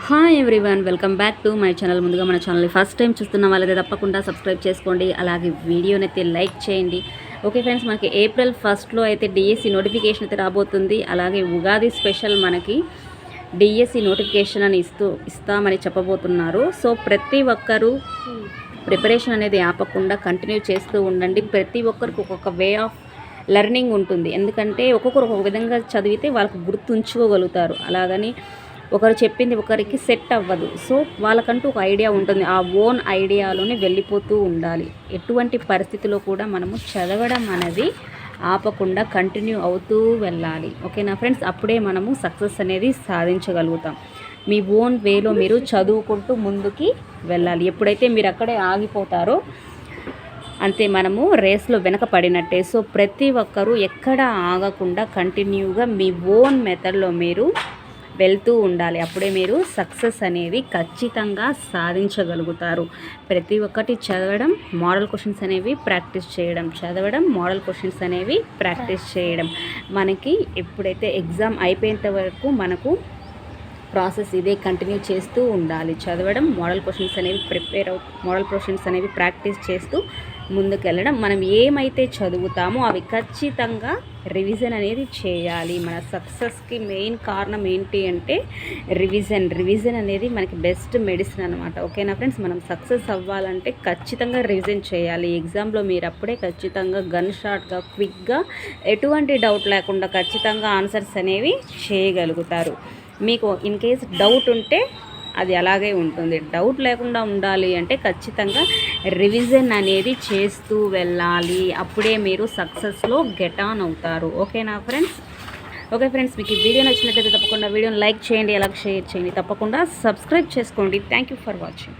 Hi everyone, welcome back to my channel. ముందుగా మన ఛానల్ని ఫస్ట్ టైం చూస్తున్న వాళ్ళైతే తప్పకుండా సబ్స్క్రైబ్ చేసుకోండి, అలాగే వీడియోని అయితే లైక్ చేయండి. ఓకే ఫ్రెండ్స్, మనకి ఏప్రిల్ 1లో అయితే డిఎస్సి నోటిఫికేషన్ అయితే రాబోతుంది. అలాగే ఉగాది స్పెషల్ మనకి డిఎస్సి నోటిఫికేషన్ అని ఇస్తామని చెప్పబోతున్నారు. సో ప్రతి ఒక్కరూ ప్రిపరేషన్ అనేది ఆపకుండా కంటిన్యూ చేస్తూ ఉండండి. ప్రతి ఒక్కరికి ఒక్కొక్క వే ఆఫ్ లెర్నింగ్ ఉంటుంది. ఎందుకంటే ఒక్కొక్కరు ఒక్కొక్క విధంగా చదివితే వాళ్ళకు గుర్తుంచుకోగలుగుతారు. అలాగని ఒకరు చెప్పింది ఒకరికి సెట్ అవ్వదు. సో వాళ్ళకంటూ ఒక ఐడియా ఉంటుంది. ఆ ఓన్ ఐడియాలోనే వెళ్ళిపోతూ ఉండాలి. ఎటువంటి పరిస్థితిలో కూడా మనము చదవడం అనేది ఆపకుండా కంటిన్యూ అవుతూ వెళ్ళాలి. ఓకేనా ఫ్రెండ్స్, అప్పుడే మనము సక్సెస్ అనేది సాధించగలుగుతాం. మీ ఓన్ వేలో మీరు చదువుకుంటూ ముందుకి వెళ్ళాలి. ఎప్పుడైతే మీరు అక్కడే ఆగిపోతారో అంతే మనము రేస్లో వెనకపడినట్టే. సో ప్రతి ఒక్కరూ ఎక్కడ ఆగకుండా కంటిన్యూగా మీ ఓన్ మెథడ్లో మీరు వెళ్తూ ఉండాలి. అప్పుడే మీరు సక్సెస్ అనేది ఖచ్చితంగా సాధించగలుగుతారు. ప్రతి ఒక్కటి చదవడం, మోడల్ క్వశ్చన్స్ అనేవి ప్రాక్టీస్ చేయడం, చదవడం, మోడల్ క్వశ్చన్స్ అనేవి ప్రాక్టీస్ చేయడం. మనకి ఎప్పుడైతే ఎగ్జామ్ అయిపోయేంత వరకు మనకు ప్రాసెస్ ఇదే కంటిన్యూ చేస్తూ ఉండాలి. చదవడం, మోడల్ క్వశ్చన్స్ అనేవి మోడల్ క్వశ్చన్స్ అనేవి ప్రాక్టీస్ చేస్తూ ముందుకెళ్ళడం. మనం ఏమైతే చదువుతామో అవి ఖచ్చితంగా రివిజన్ అనేది చేయాలి. మన సక్సెస్కి మెయిన్ కారణం ఏంటి అంటే రివిజన్ అనేది మనకి బెస్ట్ మెడిసిన్ అనమాట. ఓకేనా ఫ్రెండ్స్, మనం సక్సెస్ అవ్వాలంటే ఖచ్చితంగా రివిజన్ చేయాలి. ఎగ్జామ్లో మీరు అప్పుడే ఖచ్చితంగా గన్ షాట్గా, క్విక్గా, ఎటువంటి డౌట్ లేకుండా ఖచ్చితంగా ఆన్సర్స్ అనేవి చేయగలుగుతారు. మీకు ఇన్ కేస్ డౌట్ ఉంటే అది అలాగే ఉంటుంది. డౌట్ లేకుండా ఉండాలి అంటే ఖచ్చితంగా రివిజన్ అనేది చేస్తూ వెళ్ళాలి. అప్పుడే మీరు సక్సెస్లో గెట్ ఆన్ అవుతారు. ఓకేనా ఫ్రెండ్స్? ఓకే ఫ్రెండ్స్, మీకు ఈ వీడియో నచ్చినట్లయితే తప్పకుండా వీడియోని లైక్ చేయండి, అలాగే షేర్ చేయండి, తప్పకుండా సబ్స్క్రైబ్ చేసుకోండి. Thank you for watching.